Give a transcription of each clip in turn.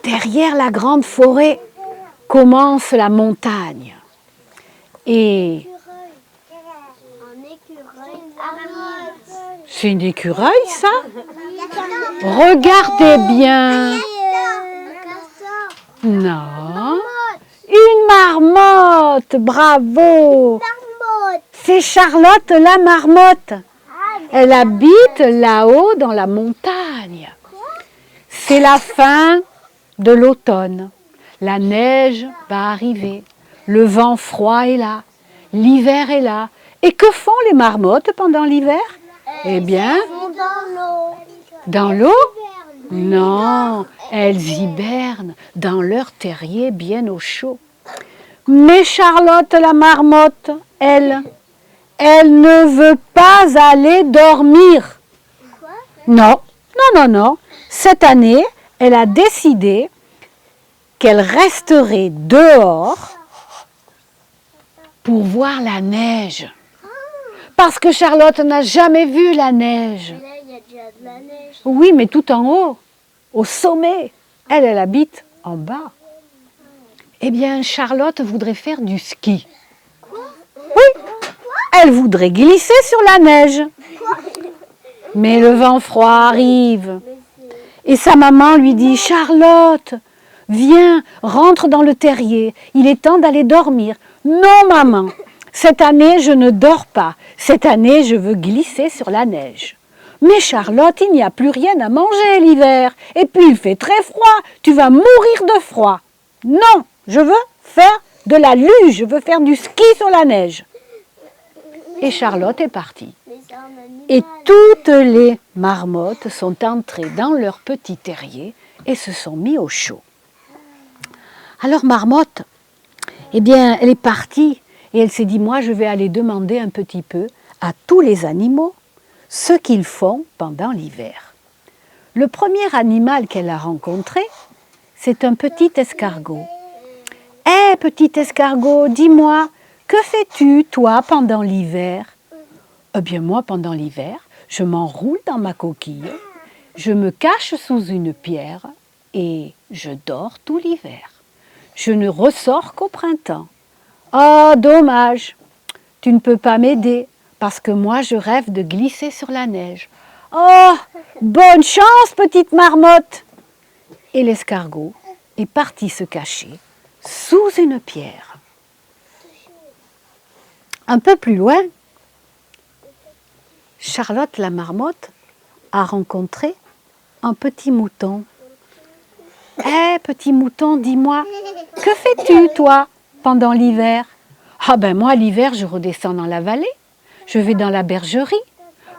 derrière la grande forêt commence la montagne. Et c'est une écureuil, ça? Regardez bien. Non. Une marmotte, bravo. C'est Charlotte la marmotte. Elle habite là-haut dans la montagne. C'est la fin de l'automne. La neige va arriver. Le vent froid est là. L'hiver est là. Et que font les marmottes pendant l'hiver? Eh bien, dans l'eau? Non, elles hibernent dans leur terrier bien au chaud. Mais Charlotte la marmotte, elle ne veut pas aller dormir. Non. Cette année, elle a décidé qu'elle resterait dehors pour voir la neige. Parce que Charlotte n'a jamais vu la neige. Il y a déjà de la neige. Oui, mais tout en haut, au sommet. Elle habite en bas. Eh bien, Charlotte voudrait faire du ski. Oui, elle voudrait glisser sur la neige. Mais le vent froid arrive. Et sa maman lui dit, Charlotte, viens, rentre dans le terrier. Il est temps d'aller dormir. Non, maman, cette année, je ne dors pas. Cette année, je veux glisser sur la neige. Mais Charlotte, il n'y a plus rien à manger l'hiver. Et puis, il fait très froid. Tu vas mourir de froid. Non, je veux faire de la luge. Je veux faire du ski sur la neige. Et Charlotte est partie. Et toutes les marmottes sont entrées dans leur petit terrier et se sont mis au chaud. Alors Marmotte, eh bien, elle est partie et elle s'est dit, moi je vais aller demander un petit peu à tous les animaux ce qu'ils font pendant l'hiver. Le premier animal qu'elle a rencontré, c'est un petit escargot. « Hé, petit escargot, dis-moi, que fais-tu, toi, pendant l'hiver ?» Eh bien, moi, pendant l'hiver, je m'enroule dans ma coquille, je me cache sous une pierre et je dors tout l'hiver. Je ne ressors qu'au printemps. Oh, dommage, tu ne peux pas m'aider parce que moi, je rêve de glisser sur la neige. Oh, bonne chance, petite marmotte. Et l'escargot est parti se cacher sous une pierre. Un peu plus loin, Charlotte la marmotte a rencontré un petit mouton. « Hé, petit mouton, dis-moi, que fais-tu, toi, pendant l'hiver ?»« Ah ben moi, l'hiver, je redescends dans la vallée, je vais dans la bergerie,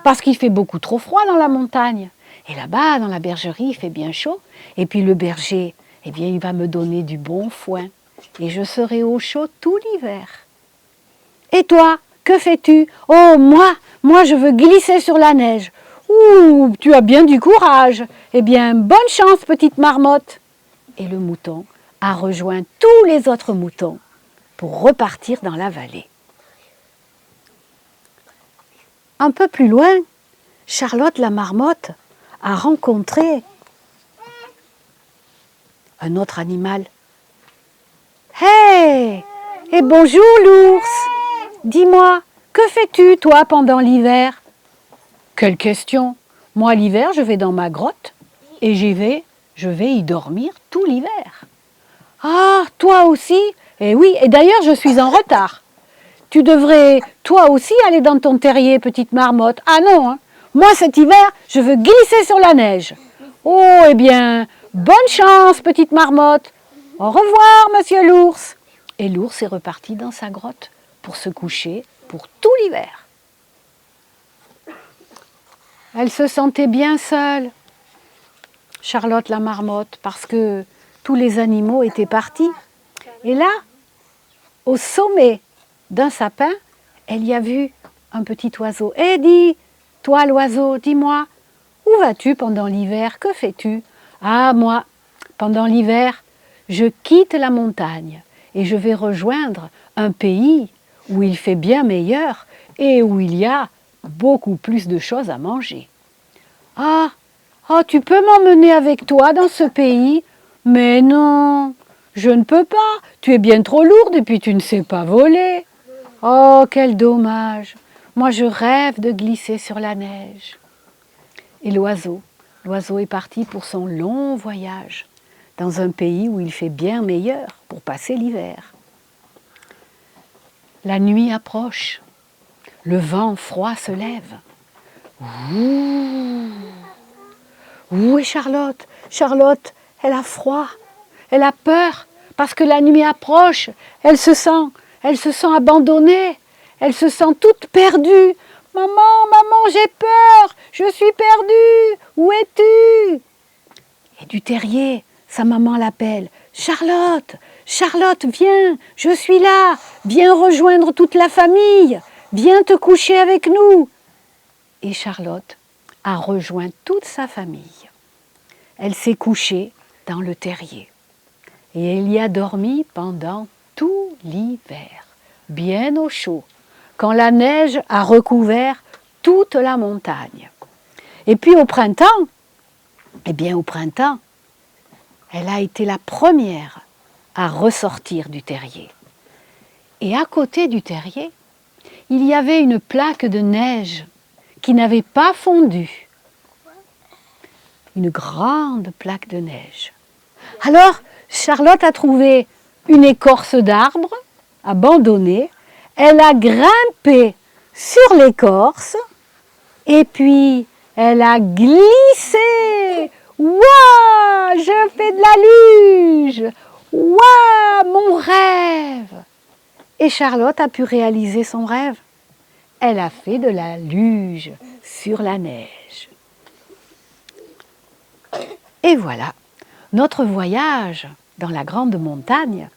parce qu'il fait beaucoup trop froid dans la montagne. Et là-bas, dans la bergerie, il fait bien chaud, et puis le berger, eh bien, il va me donner du bon foin, et je serai au chaud tout l'hiver. Et toi, que fais-tu? Oh, moi, je veux glisser sur la neige. Ouh, tu as bien du courage. Eh bien, bonne chance, petite marmotte. » Et le mouton a rejoint tous les autres moutons pour repartir dans la vallée. Un peu plus loin, Charlotte la marmotte a rencontré un autre animal. « Hé, et bonjour l'ours. Dis-moi, que fais-tu, toi, pendant l'hiver ?»« Quelle question! Moi, l'hiver, je vais dans ma grotte et je vais y dormir tout l'hiver. »« Ah, toi aussi? Eh oui, et d'ailleurs, je suis en retard. Tu devrais, toi aussi, aller dans ton terrier, petite marmotte. »« Ah non, hein. Moi, cet hiver, je veux glisser sur la neige. »« Oh, eh bien, bonne chance, petite marmotte. Au revoir, monsieur l'ours. » Et l'ours est reparti dans sa grotte pour se coucher pour tout l'hiver. Elle se sentait bien seule, Charlotte la marmotte, parce que tous les animaux étaient partis. Et là, au sommet d'un sapin, elle y a vu un petit oiseau. « Eh, dis, toi l'oiseau, dis-moi, où vas-tu pendant l'hiver? Que fais-tu ?»« Ah, moi, pendant l'hiver, je quitte la montagne et je vais rejoindre un pays où il fait bien meilleur et où il y a beaucoup plus de choses à manger. »« Ah, tu peux m'emmener avec toi dans ce pays? Mais non, je ne peux pas, tu es bien trop lourde et puis tu ne sais pas voler. Oh, quel dommage, moi je rêve de glisser sur la neige. Et l'oiseau est parti pour son long voyage, dans un pays où il fait bien meilleur pour passer l'hiver. La nuit approche, le vent froid se lève. Ouh, où est Charlotte? Charlotte, elle a froid, elle a peur, parce que la nuit approche, elle se sent abandonnée, elle se sent toute perdue. Maman, j'ai peur, je suis perdue, où es-tu? Et du terrier, sa maman l'appelle. Charlotte, Charlotte, viens, je suis là, viens rejoindre toute la famille, viens te coucher avec nous. Et Charlotte a rejoint toute sa famille. Elle s'est couchée dans le terrier. Et elle y a dormi pendant tout l'hiver, bien au chaud, quand la neige a recouvert toute la montagne. Et puis au printemps, elle a été la première à ressortir du terrier. Et à côté du terrier, il y avait une plaque de neige qui n'avait pas fondu. Une grande plaque de neige. Alors, Charlotte a trouvé une écorce d'arbre abandonnée. Elle a grimpé sur l'écorce et puis elle a glissé. Ouah, je fais de la luge. Ouah, mon rêve. Et Charlotte a pu réaliser son rêve. Elle a fait de la luge sur la neige. Et voilà, notre voyage dans la grande montagne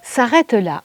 s'arrête là.